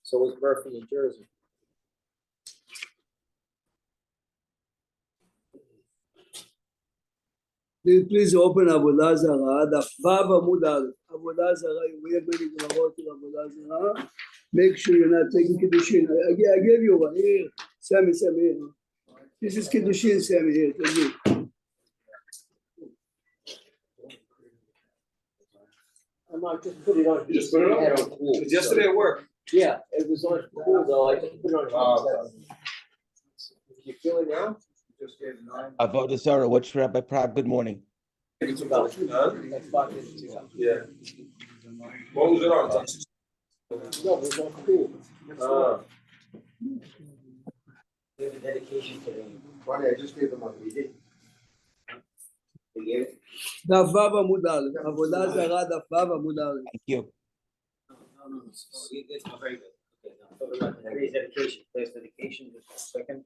So was Murphy in Jersey. Please open Avodah Zarah, the Vav Amud Aleph. Avodah Zarah, we have many Gemaraot in Avodah Zarah. Make sure you're not taking Kiddushin. I gave you one here. Sammy here. This is Kiddushin, Sammy here. I might just put it on. You just put it on? Yeah, cool. It was yesterday at work. Yeah, it was on cool though. I just put it on. You feel it now? Just gave 9. Avodah Zarah, what's Rabbi Prague? Good morning. It's about Huh? 5 minutes ago. Yeah. What was it on? No, it was on cool. We have a dedication today. Funny, I just gave them one. We did. We gave it. The Vav Amud Aleph. Avodah Zarah, the Vav Amud Aleph. Thank you. No. It's not very good. Okay, now, talking about today's dedication. Today's dedication, just a second.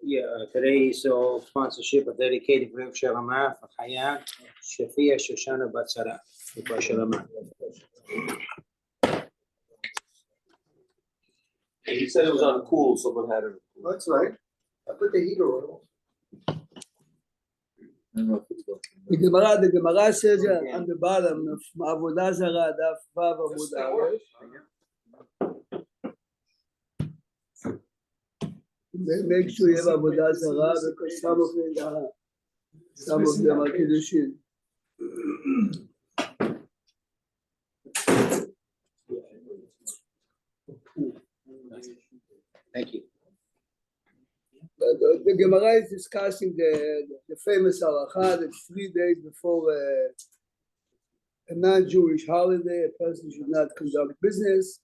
Yeah, today's sponsorship of dedicated Rav Shalomah for Chaya, Shafia Shoshana Batsara. He said it was on cool, someone had it. That's right. I put the heater on. The Gemara says on the bottom of Avodah Zarah, the Vav Amud Aleph. Make sure you have Avodah Zarah because some of them are Kiddushin. Thank you. The Gemara is discussing the famous halacha that 3 days before a non-Jewish holiday, a person should not conduct business.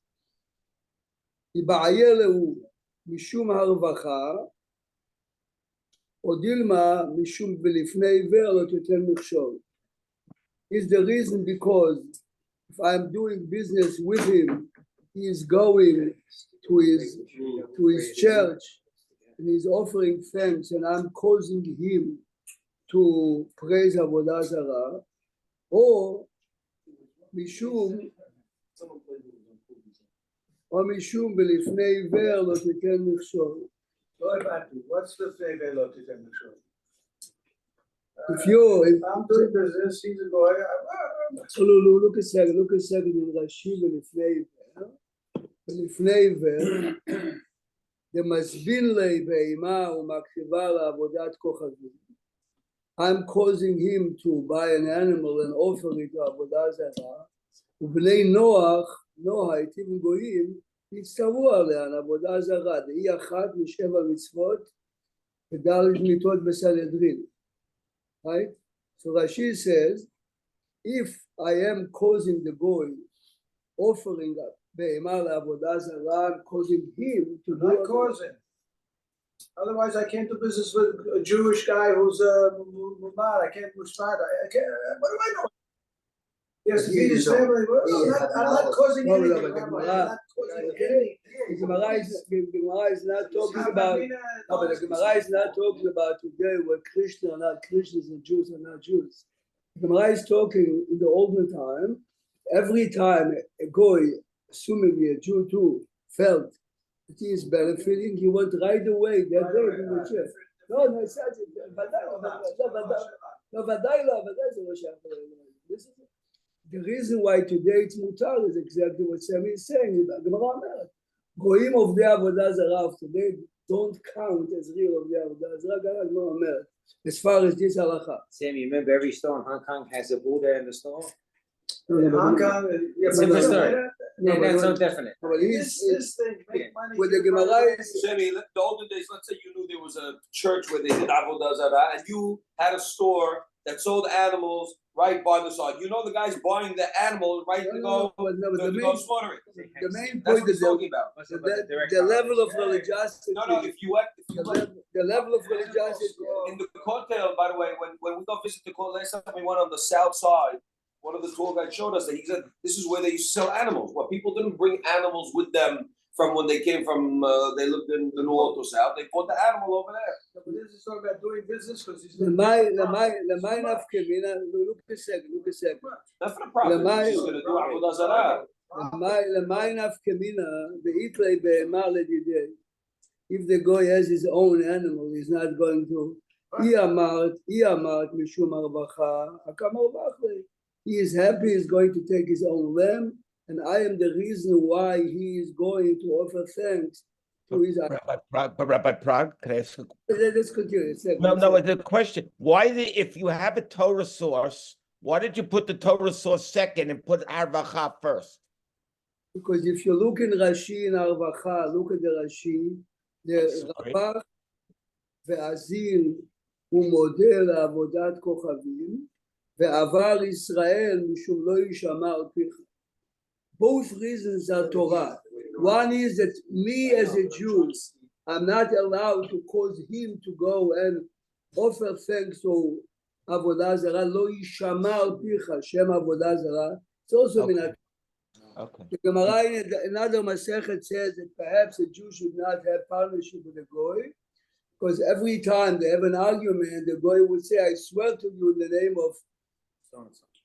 משום הרווחה, או דילמה משום בלפני עיוור לא תיתן מכשול. Is the reason because if I'm doing business with him, he is going to his church and he's offering thanks and I'm causing him to praise Avodah Zarah, or משום או משום בלפני עיוור לא תיתן מכשול. לא הבנתי. What's לפני עיוור לא תיתן מכשול? If I'm doing business, he's a boy. Look a second in Rashi ולפני עיוור. ולפני עיוור, דמזבין לי בהמה ומקריבה לעבודת כוכבים. I'm causing him to buy an animal and offer it to עבודה זרה. ובני נוח, היטיבו גויים, הצטוו עליהן עבודה זרה, דהי אחת משבע מצוות וד' מיתות בסנהדרין. Right? So Rashi says, if I am causing the goy offering בהמה לעבודה זרה, I'm causing him to do Not causing. Otherwise, I can't do business with a Jewish guy who's a Mumad. I can't Mushmad. I can't. What do I know? Yes, to feed his family. I'm not causing anything. I'm not causing anything. The Gemara is not talking about. No, but the Gemara is not talking about today where Krishna are not Christians and Jews are not Jews. The Gemara is talking in the olden time. Every time a goy, assuming a Jew too, felt that he is benefiting, he went right away that day in the church. No, it's not. This is the reason why today it's mutar is exactly what Sammy is saying. The Gemara אומרת, גויים עובדי עבודה זרה of today don't count as real עובדי עבודה זרה, גם הגמרא אומרת, as far as this halacha. Sam, you remember every store in Hong Kong has a Buddha in the store? In Hong Kong, It's in the store. No, That's so definite. But this thing make money. with the Gemara is Sammy, the olden days, let's say you knew there was a church where they did Avodah Zarah and you had a store that sold animals right by the side. You know the guy's buying the animal right to go slaughter it. the main That's point what is he's talking about. the level of religiosity. No, if you went The level of religiosity. in the hotel, by the way, when we go visit the hotel, last time we went on the south side, one of the tour guides showed us that he said this is where they used to sell animals. Well, people didn't bring animals with them from when they came from, they lived in the north or south. They bought the animal over there. But this is talking about doing business because he's למאי נפקא מינה, look a second. Not for the profit. He's just going to do Avodah Zarah. למאי נפקא מינה ואיתלי בהמה לדידי. If the guy has his own animal, he's not going to. היא אמרת משום הרווחה, כמרווח לי. He is happy he's going to take his own lamb, and I am the reason why he is going to offer thanks to his. Rabbi Prague, can I ask? Let's continue. No, the question, if you have a Torah source, why did you put the Torah source second and put Arvacha first? Because if you look in Rashi, in Arvacha, look at the Rashi, the Ravach ve'azil הוא מודה לעבודת כוכבים, ועבר ישראל משום לא יישמע על פיך. Both reasons are Torah. One is that me as a Jew, I'm not allowed to cause him to go and offer thanks to עבודה זרה, לא יישמע על פיך, שם עבודה זרה. It's also מן Okay. The Gemara in another Masechet says that perhaps a Jew should not have partnership with a Goy, because every time they have an argument, the Goy would say, I swear to you in the name of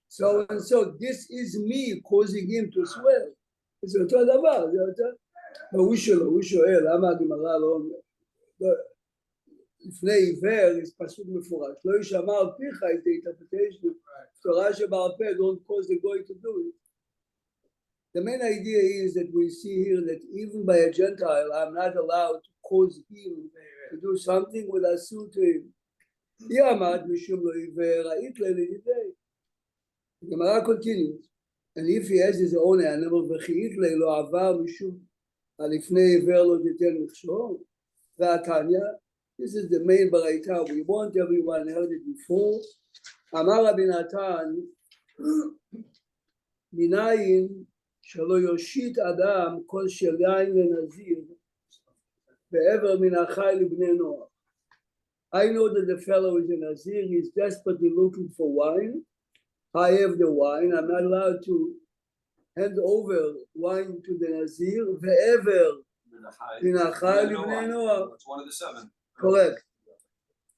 so and so. This is me causing him to swear. זה אותו דבר, זה אותו... הוא שואל, למה הגמרא לא אומר? לפני עיוור, יש פסוק מפורש, לא יישמע על פיך את interpretation, תורה שבעל פה, don't cause the Goy to do it. The main idea is that we see here that even by a Gentile, I'm not allowed to cause him to do something with asur to him. Yamad mishum lo iver ha'it le'lidei. The Gemara continues, and if he has his own animal, v'chi'it lo avar mishum alifnei iver lo titen mechshor. V'atanya, this is the main baraita. We want everyone heard it before. Amar Rabbi Natan, minayin שלא יושיט אדם כל של יין לנזיר בעבר מן החי לבני נוח. I know that the fellow is a Nazir, he's desperately looking for wine. I have the wine, I'm not allowed to hand over wine to the Nazir. Ve'ever מן החי לבני נוח. It's one of the seven. Correct.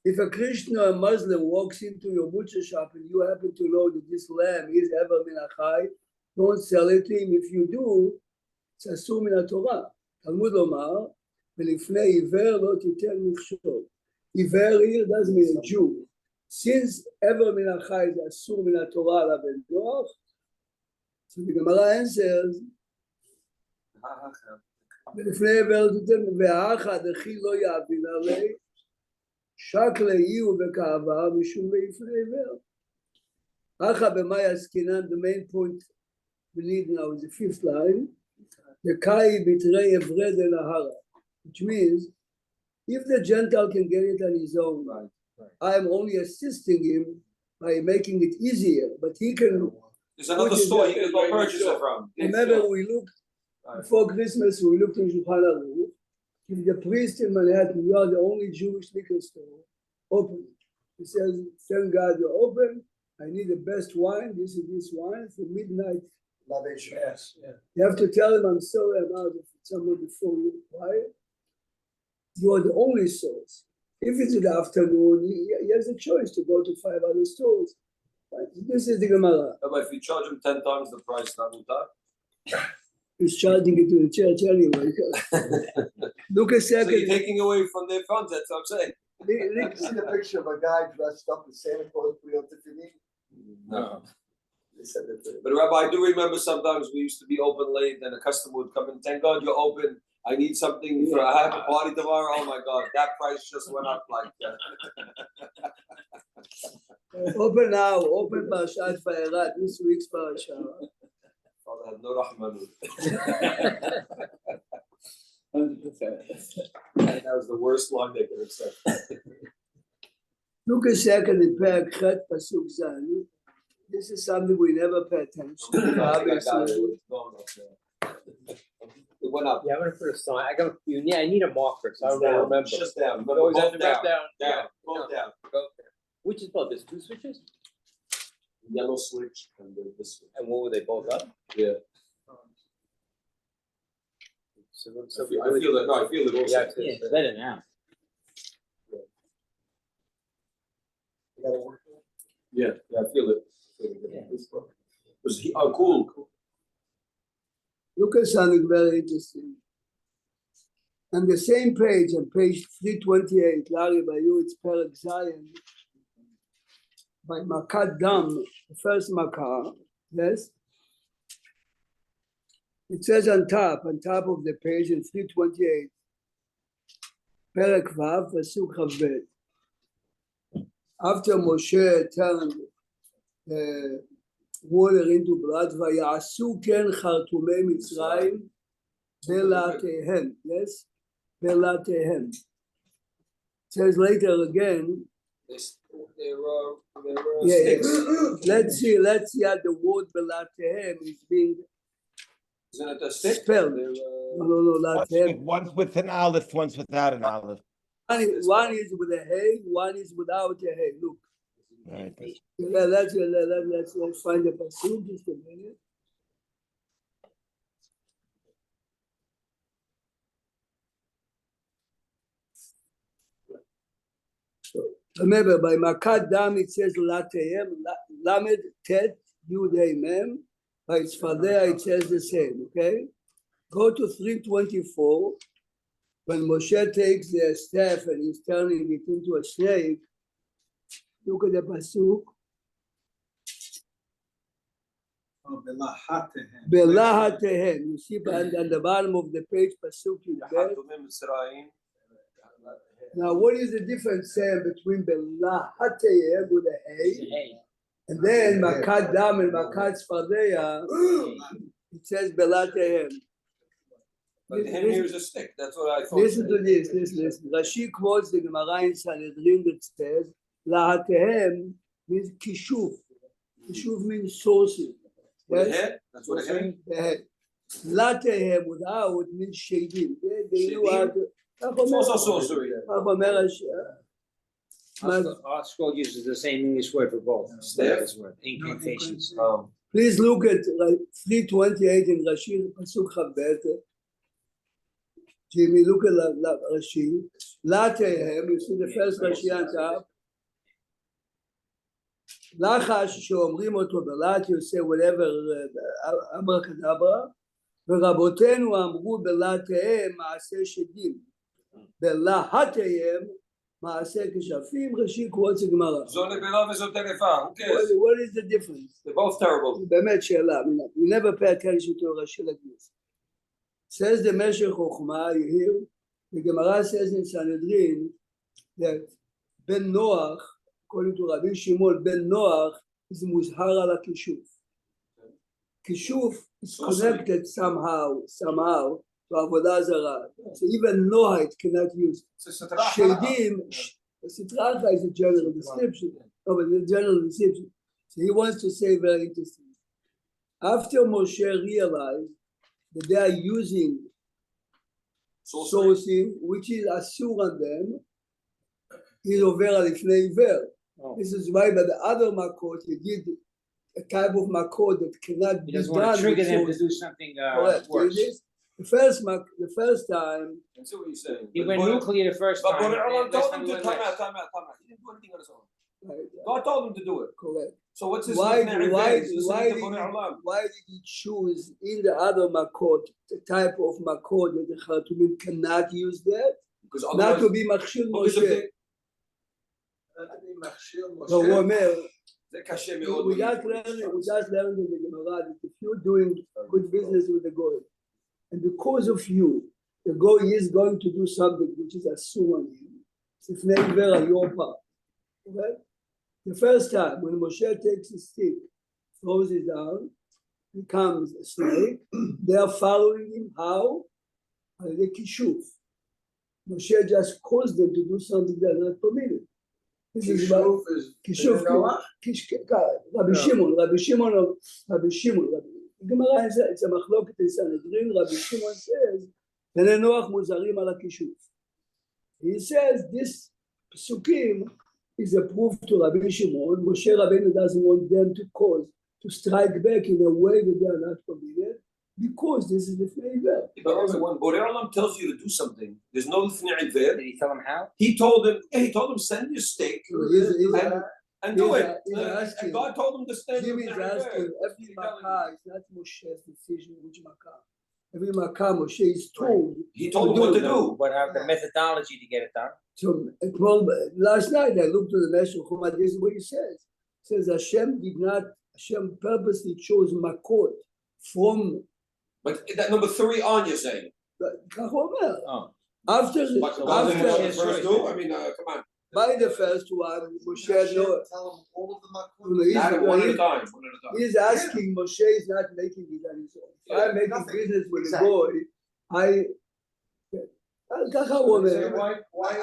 If a Christian or a Muslim walks into your butcher shop and you happen to know that this lamb is ever min achai, don't sell it to him. If you do, it's asur min haTorah. Talmud Omar, ולפני עיוור לא תיתן מכשול. עיוור here doesn't mean a Jew. Since ever min achai is asur min haTorah לבן so the Gemara answers, ולפני עיוור לא תיתן, והאחא דכי לא יאבין עלי, שק לאי ובכעבר משום לפני עיוור. אחא במאי עסקינן, the main point we need now is the fifth line. The kai bitrei evred el ahara, which means if the Gentile can get it on his own, I am only assisting him by making it easier. But he can. There's another store he can go purchase it from. Remember, we looked before Christmas. We looked in Shulchan Aruch. If the priest in Manhattan, you are the only Jewish liquor store, open. He says, "Thank God you're open. I need the best wine. This is this wine for midnight." Yes. You have to tell him, I'm sorry, I'm out of someone before you. Why? You are the only source. If it's in the afternoon, he has a choice to go to 5 other stores. Right? This is the Gemara. But if you charge him 10 times the price, not mutar. He's charging it to the church anyway. Look a So second. you're taking away from their funds, that's what I'm saying. You see the picture of a guy dressed up as Santa Claus putting up Tiffany? No. They said that. But Rabbi, I do remember sometimes we used to be open late and a customer would come in, thank God you're open. I need something for, I have a party tomorrow. Oh my God, that price just went up like that. Open now, open Perashat Vaera, this week's Parashat. Father had no rahmanut. 100%. That was the worst line they could have said. Look a second in Perek Chet Pasuk Zayin. This is something we never pay attention to. Obviously. It went up. Yeah, I'm gonna put a sign. I need a marker, so I It's don't down. remember. It's just down. You always have Both to write down. Down, both down. Go there. Which is both? There's two switches? Yellow switch and then this switch. And what were they both up? Yeah. So I feel it. No, I feel it also. Yeah, Yeah, it's better now. Yeah, I feel it. Yeah. Oh, cool. Look at something very interesting. On the same page, on page 328, Larry, by you, it's Perek Zion, by Makat Dam, the first Makkah, yes? It says on top of the page in 328, Perek Vav, Pasuk Chavbet. After Moshe turned the water into blood, Vayasu ken Chartumei Mitzrayim Belatehem, yes? Belatehem. It says later again, Sticks. let's see how the word Belatehem is being Isn't it a stick? spelled. No, Latehem. One's with an olive, one's without an olive. One is with a hay, one is without a hay. Look. Right. Yeah, let's find the pasuk just a minute. So, remember, by Makat Dam it says Latehem, Lamed Tet Yud Hey Mem. By Tzfadeh it says the same. Okay, go to 324. When Moshe takes the staff and he's turning it into a snake, look at the pasuk. Belahatehem. You see at the bottom of the page, pasuk Yud. Now, what is the difference between Belahatehem with a hay, and then Makat Dam and Makat Tzfadeh? It says Belahatehem. But him here is a stick. That's what I thought. Listen to this. Listen. Rashi quotes the Gemara in Sanhedrin that says, "Lahatehem" means kishuf. Kishuf means sourcing. With a head? That's what a head. The head. Latehem without means shadim. They knew how to. It's also sorcery. Our scroll uses the same English word for both. Staff. This word, incantations. Please look at 328 in Rashi, pasuk Chavbet. Jimmy, look at Rashi. Latehem, you see the first Rashi on top. לחש שאומרים אותו בלט, you say whatever, אברקדברה, ורבותינו אמרו בלהטיהם מעשה שדים, בלהטיהם מעשה כשפים. ראשי קורץ הגמרא. זו נבלה וזו טרפה, who cares? What is the difference? They're both terrible. באמת שאלה, we never pay attention to ראשי לגמרא. Says the Meshech Chochmah, you hear? The Gemara says in Sanhedrin that Ben Noach, according to Rabbi Shimon, Ben Noach is muzhar ala kishuf. Kishuf is connected somehow to avodah zarah. So even Noahite cannot use it. Shedim, sitracha is a general description. No, but the general description. So he wants to say very interesting. After Moshe realized that they are using sourcing, which is asur on them, is over alifnei iver. This is why by the other makot he did a type of makot that cannot be done. He doesn't want to trigger them to do something worse. The first time. That's what you're saying. He went nuclear the first time. But God Last told time him he to went time less. out. He didn't do anything on his own. Right, God told him to do it. correct. So what's his Why why did he choose in the other makot the type of makot that the Khatumim cannot use that? Because Not to otherwise, be Machshir because Moshe. So הוא אומר, זה קשה מאוד. we just learned in the Gemara that if you're doing good business with the goy, and because of you, the goy is going to do something which is asur on him, it's never on your part. Okay? The first time when Moshe takes a stick, throws it down, becomes a snake, they are following him. How? By the kishuf. Moshe just caused them to do something that is not permitted. This is about kishuf. Rabbi Shimon. The Gemara is it's a machloket in Sanhedrin. Rabbi Shimon says, "Bnei Noach muzarim ala kishuf." He says this psukim is a proof to Rabbi Shimon. Moshe Rabbeinu doesn't want them to strike back in a way that they are not permitted, because this is the favor. But also, when Borei Olam tells you to do something, there's no lifnei iver. Did he tell him how? He told him, send your steak and do it. And God told him to stand Jimmy in is lifnei asking, iver. every makkah is not Moshe's decision which makkah. every Makkah Moshe is told. He told him what to do. But have the methodology to get it done. So last night I looked to the Meshach Chumah. This is what he says. He says Hashem purposely chose Makot from. But that number 3 on, you're saying. כך הוא אומר. Oh. After But wasn't Moshe the first 2? I mean, come on. by the first one, Moshe no. Tell him all of them. Not one at a time. One at a time. He's asking Moshe is not making it on his own. If I'm making nothing. business with Exactly. a boy, ככה הוא אומר. Why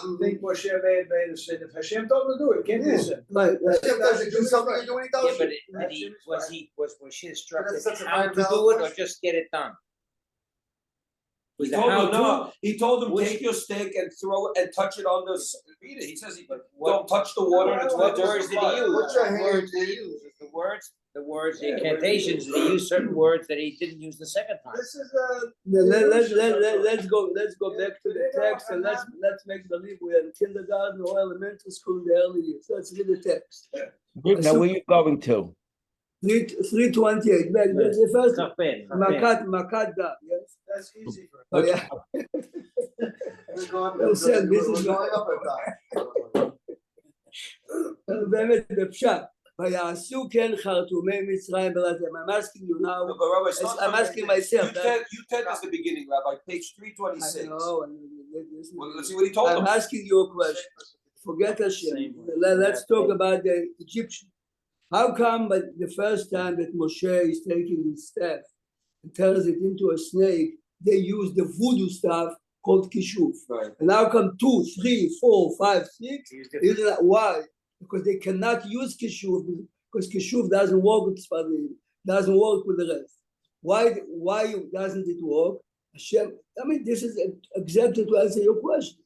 you think Moshe made a sin? If Hashem told him to do it, it can't be a sin. Right, right. Hashem doesn't do something, you do what he tells Yeah, you. but was Moshe instructed That's such a how to valid do it or question. just get it done? He Was the told how him, to? no, he told him, Which- take your stick and throw it and touch it on the, read it, he says, what- don't touch the water and it's What not words did he use? What's your What hand, words did he dude? use? The words, the Yeah, incantations, did he use certain words that he didn't use the second time? This is Let's go back to the text and let's make believe we're in kindergarten or elementary school in the early years. Let's read the text. Now, where you going to? 328. Back the first Chafin, Makat Dam, yes. That's easy for him. Oh, yeah. Said, this is going up at time. באמת בפשט. ויעשו כן חרטומי מצרים בלעדיהם. I'm asking you now. No, but Rabbi, it's not I'm asking myself. You tell us the beginning, Rabbi, page 326. I know. Well, let's see what he told I'm him. asking you a question. Forget Hashem. Let's talk about the Egyptian. How come but the first time that Moshe is taking his staff and turns it into a snake, they use the voodoo stuff called kishuf? Right. And how come 2, 3, 4, 5, 6? Isn't that why? Because they cannot use kishuf because kishuf doesn't work with Sfarim, doesn't work with the rest. Why doesn't it work? Hashem, I mean, this is exactly to answer your question.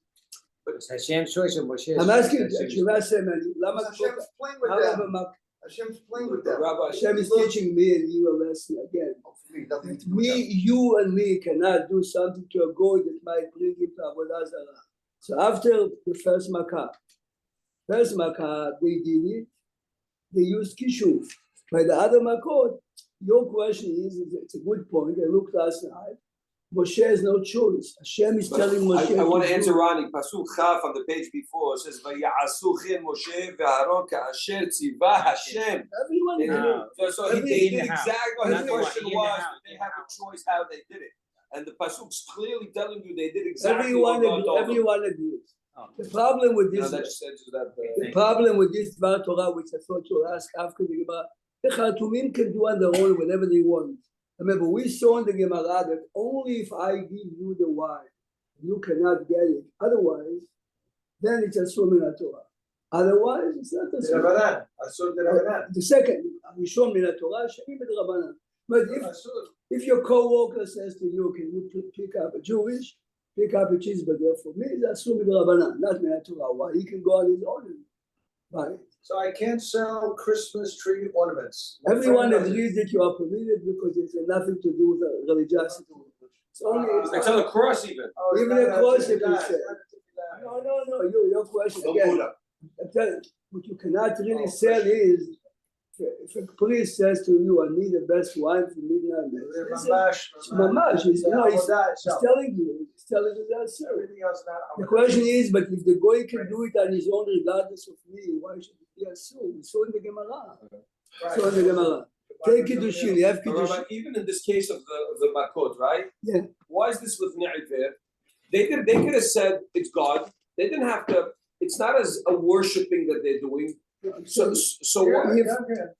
It's Hashem's choice and Moshe's I'm asking, choice. Hashem's playing with them. Hashem's playing with them. Rabbi, Hashem is teaching me and you a lesson again. Hopefully, nothing to do with them. You and me cannot do something to a goy that might bring him to Avodah Zarah. So after the first Makkah, they did it, they used Kishuv. By the other Makkot, your question is, it's a good point, I looked last night, Moshe has no choice. Hashem is telling Moshe I want to do answer it. Ronnie. Pasuk Chaf on the page before, it says, "Vaya'asu chen Moshe ve'Aaron ka'asher tziva Hashem." Everyone is So he Every- did in the exactly what house. his Not the one, question in the was. house, They in the have a house. choice how they did it, and the pasuk's clearly telling you they did exactly everyone, what God told them. everyone agrees. Oh. The problem with You this know, that just answers that. The problem with this Dvar Torah, which I thought you'll ask after the Gemara, the Khartoumim can do on their own whatever they want. Remember, we saw in the Gemara that only if I give you the wine, you cannot get it. Otherwise, then it's Asur Min HaTorah. Otherwise, it's not The Asur. Rabbanan. Asur the Rabbanan. The second, Rishon Min HaTorah, Sheni Min Rabbanan. But if your co-worker says to you, can you pick up a Jewish, pick up a cheeseburger for me, it's Asur Min Rabbanan, not Min HaTorah. Why? He can go on his own and buy it. So I can't sell Christmas tree ornaments. Everyone agrees that you are permitted because it has nothing to do with religiosity. It's only It's on the cross even. Oh, even it's a not cross to if you die. say. It's not to die. no. Your question No again. Buddha. I'm telling you, what you cannot really Oh, sell Christian. is if a priest says to you, "I need the best wine for midnight." They're Mass," mamash. he's It's telling you that's so. everything else not. The question is, but if the goy can do it on his own regardless of me, why should it be assumed? It's so in the Gemara. So in the Gemara. Take Kiddushin, you have But Rabbi, Kiddushin. even in this case of the Makot, right? Yeah. Why is this with Ne'ivir? They could have said it's God. They didn't have to. It's not as a worshiping that they're doing. So what?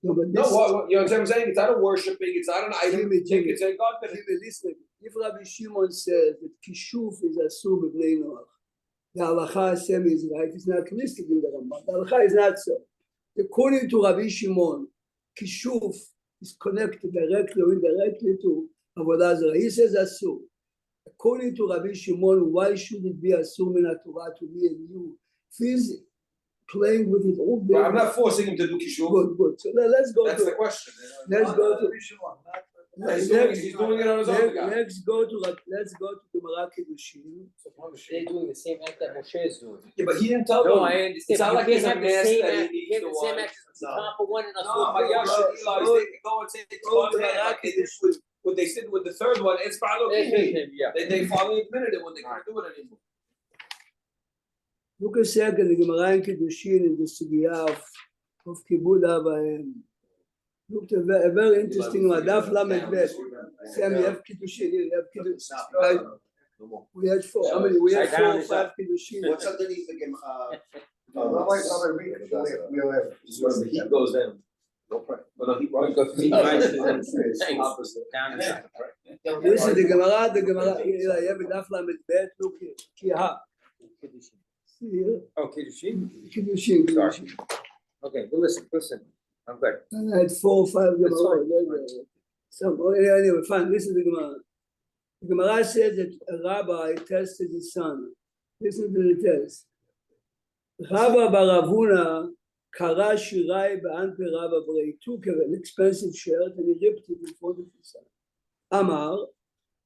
No, but No, this- what, you know what I'm saying? It's not a worshiping. It's not an item. Jimmy, They could say God did it. Listen, if Rabbi Shimon says that Kishuf is asur b'bnei Noach, the halacha Hashem is right, it's not listed in the Rambam. The halacha is not so. According to Rabbi Shimon, Kishuf is connected directly or indirectly to Avodah Zarah. He says asur. According to Rabbi Shimon, why should it be asur min HaTorah to me and you? If he's playing with it all day. But I'm not forcing him to do kishur. Good. So let's go That's the to. question. Let's go to. He's doing it on his own. guy. Let's go to Gemara Kiddushin. They're doing the same act that Moshe is doing. Yeah, but he didn't tell No, them. I understand. It's not You like can't there's a have the mask same that he act. You needs can't to have the same watch. act as the top of one and a No, foot my for the gosh, other. Eli, they can go and take the Go to man like they did Kiddushin. what they said with the third one, it's Yeah. They finally admitted it when they couldn't do it anymore. Look a second, the Gemara in Kiddushin in the Sugya of Kibud Abayim. Look, a very interesting one. Daf Lamed Bet. Sam, you have Kiddushin here. You have Kiddushin. Right? We had four. How many? We had 4 or 5 Kiddushin. What's underneath the Gemara? The heat goes down. But no, he This is the Gemara. The Gemara. You have Daf Lamed Bet. Look here. Kiha. See here. Oh, Kiddushin? Kiddushin. Kiddushin. Okay, well, listen, I'm good. And I had 4 or 5 Gemara. Anyway, fine. This is the Gemara. The Gemara says that a rabbi tested his son. Listen to the test. Rabba Baravuna Kara Shirai Ba'anpe Rabba B'rei. He took an expensive shirt and he ripped it in front of his son. Amar,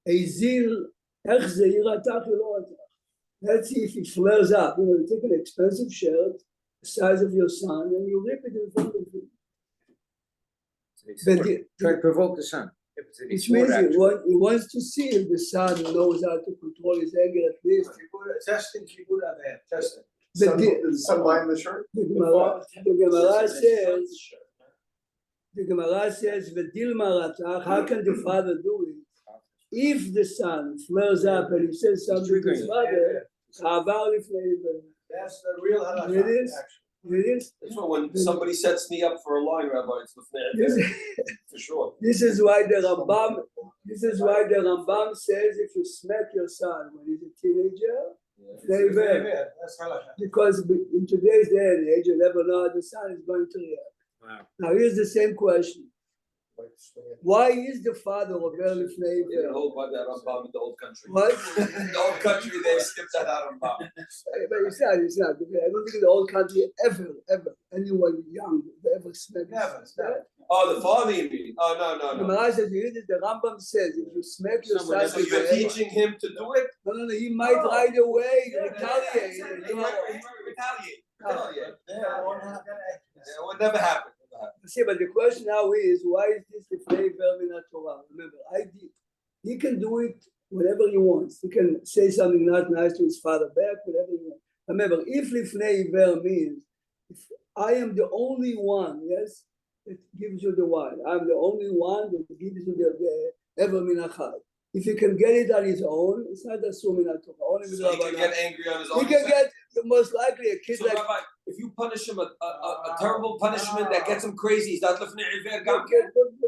Eizil, Ech Zeir Atach V'lo Atach. Let's see if it flares up. You know, you take an expensive shirt, the size of your son, and you rip it in front of him. But Try to provoke the son. which means he wants to see if the son knows how to control his anger at least. Testing Kibud Abayim, testing. But Did the son buy him the shirt? the Gemara says, "V'dilma ratach." How can the father do it? If the son flares up and he says something to his father, "Chavar lifnei Iver." That's the real halakha. It is. It is. That's why when somebody sets me up for a line, Rabbi, it's This, for sure. this is why the Rambam. This is why the Rambam says if you smack your son when he's a teenager, lifnei Iver. That's halakha. Because in today's day and age, you never know how the son is going to react. Wow. Now here's the same question. Why is the father of Lifnei They didn't Iver? hold by that Rambam in the old country. What? In the old country, they skipped that out Rambam. But it's not. I don't think in the whole country ever, anyone young ever smacked. Never. Oh, the father, you mean? Oh, The no. Gemara says, you read it, the Rambam says, if you smack your Someone son, So you're teaching him to do it? no, he might right away retaliate. He might retaliate. Retaliate. Yeah, won't happen. It would never happen. See, but the question now is, why is this the flavor in the Torah? Remember, he can do it whenever he wants. He can say something not nice to his father back, whatever he wants. Remember, if Lifnei Iver means, if I am the only one, yes, that gives you the wine. I'm the only one that gives you the ever minachad. If he can get it on his own, it's not a sumina Torah. Only with So he can Rabbanan. get angry on his own. He can get most likely a kid So like. Rabbi, if you punish him a terrible punishment that gets him crazy, is that lifnei iver gam?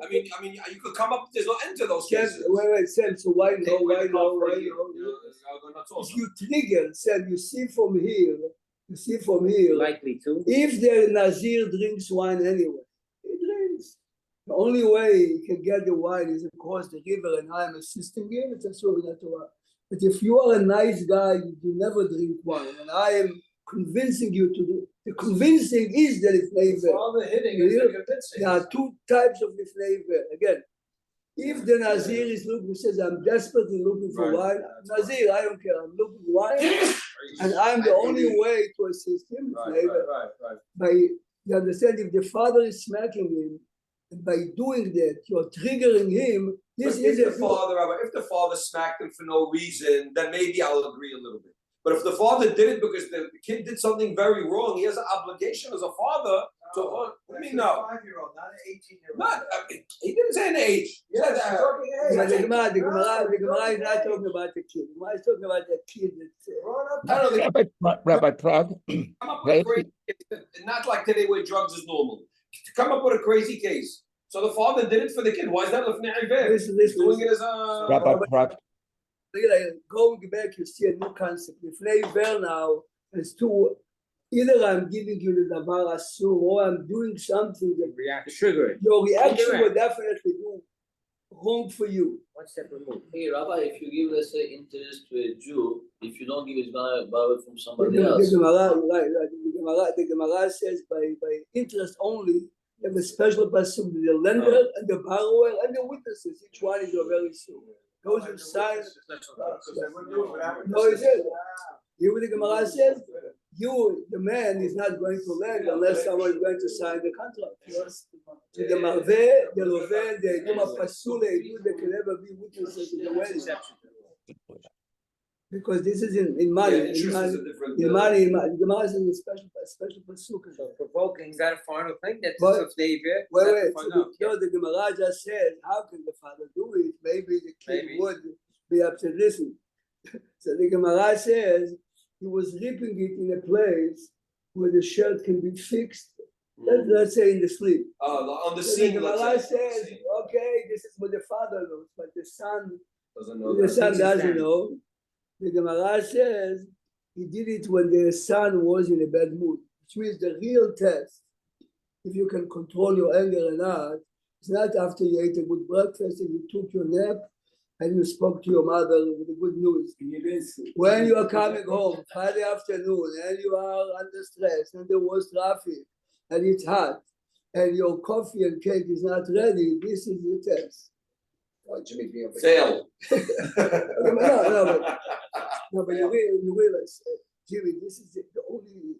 I mean, you could come up. There's no end to those cases. Wait, Sam. So why Take no? away Why the no? comfort Why here. no? That's all. If you trigger, Sam, you see from here. Likely to. If the Nazir drinks wine anyway, he drinks. The only way he can get the wine is across the river, and I am assisting him. It's a Torah. But if you are a nice guy, you never drink wine, and I am convincing you to do. The convincing is that it's neighbor. All the hitting is the convincing. There are 2 types of the flavor. Again, if the Nazir is looking, says, I'm desperately looking for Right. wine, Nazir, I don't care, I'm looking for wine, and I'm the only way to assist him. Right. By, you understand, if the father is smacking him, and by doing that, you're triggering him, this But is if the father smacked him for no reason, then maybe I'll agree a little bit. But if the father did it because the kid did something very wrong, he has an obligation as a father to. What do you mean no? 5-year-old, not an 18-year-old. Not. He didn't say an age. He Yes, said, talking age. But the Gemara is not talking about the kid. The Gemara is talking about the kid that's Grown up. Rabbi Prague, come up with a crazy case. Not like today where drugs is normal. To come up with a crazy case. So the father did it for the kid. Why is that lifnei iver? He's doing it as a. Rabbi Prague, going back, you see a new concept. The flavor now is 2. Either I'm giving you the davar asur, or I'm doing something that React, trigger it. your reaction Indirect. will definitely do wrong for you. One step removed. Hey, Rabbi, if you give, let's say, interest to a Jew, if you don't give, it's gonna borrow it from The somebody else. The Gemara says by interest only, you have a special pasuk, the lender and the borrower and the witnesses. Each one is a very soon. Those who sign. Because they wouldn't do it without No, he says. Hear what the Gemara says? the man is not going to land unless someone is going to sign the contract. The Marveh, the Loven, the Yom HaPasule, they can never be witnesses in the wedding. Because this is in money. Yeah, interest is a different. In money, the money is a special pasuk. So provoking, is that a final thing? That's What? of David? Wait. So the Gemara just says, how can the father do it? Maybe the kid Maybe. would be upset. Listen. So the Gemara says he was ripping it in a place where the shirt can be fixed. Let's say in the sleep. On the So scene. the Gemara let's say. says, okay, this is what the father knows, but the son Doesn't the son doesn't know. The Gemara says he did it when the son was in a bad mood, which means the real test, if you can control your anger or not, it's not after you ate a good breakfast and you took your nap and you spoke to your mother with the good news. When you are coming home Friday afternoon and you are under stress and there was traffic and it's hot and your coffee and cake is not ready, this is the test. Fail. No, but you realize, Jimmy, this is the only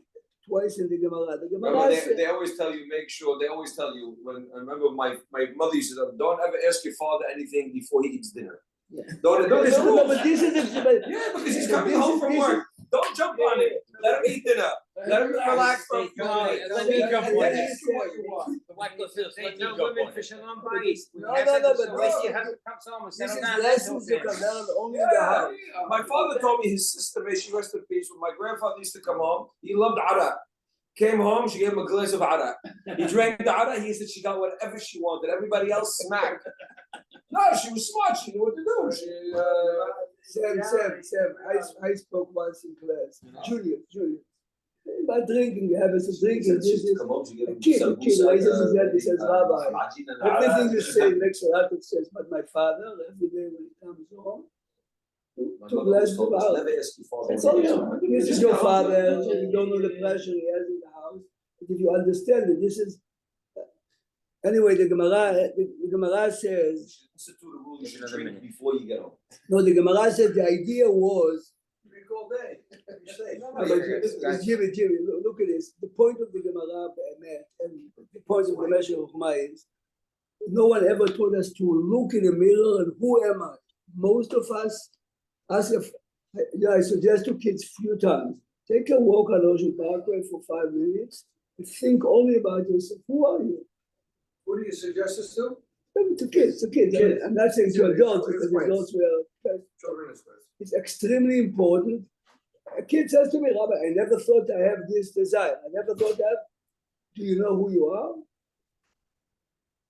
twice in the Gemara. The Gemara Remember, says, they always tell you, make sure, they always tell you, when I remember my mother used to tell me, don't ever ask your father anything before he eats dinner. Yeah. Don't no, no, but this is the, yeah, because he's coming home from work. Don't jump on it. Let him eat dinner. Let him relax for a few minutes. Let me jump on Then it. ask you what you want. The wife goes, Let me tell jump women on for it. Shalom Bayis. No, but Wait till your husband comes home and this settles is down. lessons you can learn only in the Yeah, house. my father told me his sister, may she rest in peace, when my grandfather used to come home, he loved arak. Came home, she gave him a glass of arak. He drank the arak, he said she got whatever she wanted. Everybody else smacked. No, she was smart, she knew what to do. Sam, I spoke once in class. Julius. About drinking, you have some drinking. This is a kid raises his hand, he says, Rabbi, everything you say makes a lot of sense, but my father, every day when he comes home, two glasses of alcohol. That's all you know. This is your father, you don't know the pressure he has in the house. But if you understand it, this is anyway, the Gemara says, You should drink before you get home. no, the Gemara said the idea was Drink all day. Jimmy, look at this. The point of the Gemara and the point of the measure of Chumah is no one ever told us to look in the mirror and who am I? Most of us, I suggest to kids a few times, take a walk on Ocean Parkway for 5 minutes and think only about yourself. Who are you? Who do you suggest this to? To kids. I'm not saying to adults because adults were. Children is first. It's extremely important. A kid says to me, Rabbi, I never thought I have this desire. I never thought that. Do you know who you are?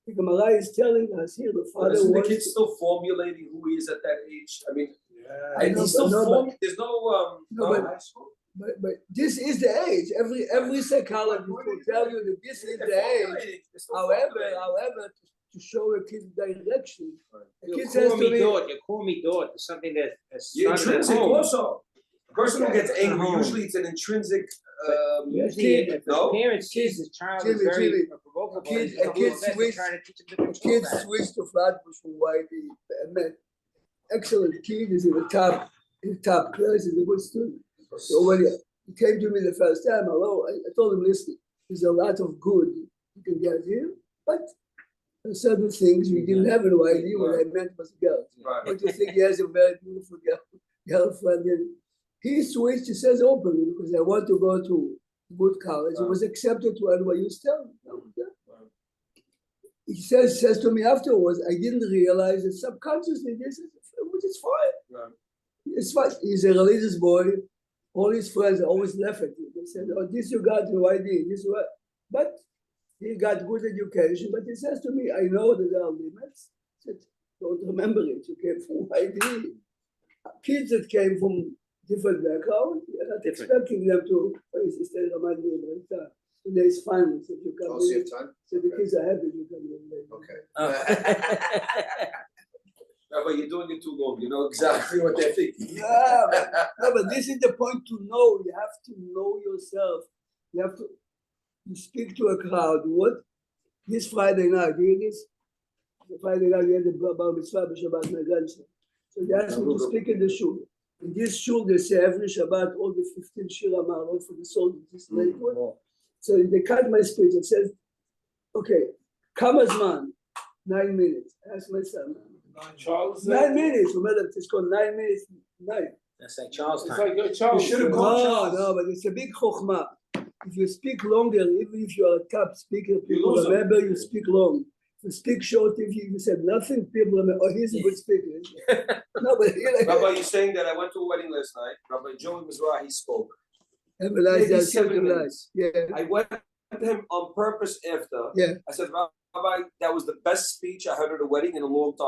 The Gemara is telling us here the father Isn't the wants kid still formulating who he is at that age? I mean, Yeah. and he's still No, forming. There's no but- But this is the age. Every psychologist will tell you that this is the age. However, to show a kid direction. A You kid says call to me me, daughter, you call me daughter, something that has You're started at intrinsic home. also. A person who gets angry, home. usually it's an intrinsic. Usually, if the No? parent sees the child is Jimmy, very provocable, kid- he's a gonna kid do his best to switch- try to teach him to control kids that. switch to Flatbush from Whitey. Excellent kid is in the top class, is a good student. So when he came to me the first time, I told him, listen, there's a lot of good you can get here, but there are certain things we didn't have in YD. What I meant was a girl. Right. Don't you think he has a very beautiful girlfriend? And he switched, he says openly, because I want to go to good college. He was accepted to NYU still. He says to me afterwards, I didn't realize that subconsciously this is, which is fine. Right. It's fine. He's a religious boy. All his friends always laugh at him. They said, oh, this you got no idea. This what? But he got good education. But he says to me, I know that there are limits. I said, don't remember it. You came from YD. Kids that came from different backgrounds, you're not expecting them to. Today's finals. If you come in, so the kids are happy you come in late. Okay. But you're doing it too long. You know exactly what they're thinking. Yeah, but this is the point to know. You have to know yourself. You have to you speak to a crowd. What this Friday night, do you hear this? The Friday night we had the bar mitzvah b'Shabbat my grandson. So they asked me to speak in the shul. In this shul, they say every Shabbat, all the 15 Shira Ma'arot for the soldiers. This late one. So they cut my speech and says, okay, Kama Zman, 9 minutes. Ask my son. Charles. 9 minutes. Remember, it's called 9 minutes. 9. That's like Charles It's time. like a Charles. You should have called No, Charles. no, but it's a big chokhmah. If you speak longer, even if you are a top speaker, people lose them. remember you speak long. If you speak short, if you said nothing, people remember, oh, he's a good speaker. No, but Rabbi, you're saying that I went to a wedding last night. Rabbi Joey Mizrahi spoke. Maybe Maybe 7 minutes. Yeah, I went to him on purpose after. yeah. I said, Rabbi, that was the best speech I heard at a wedding in a long time.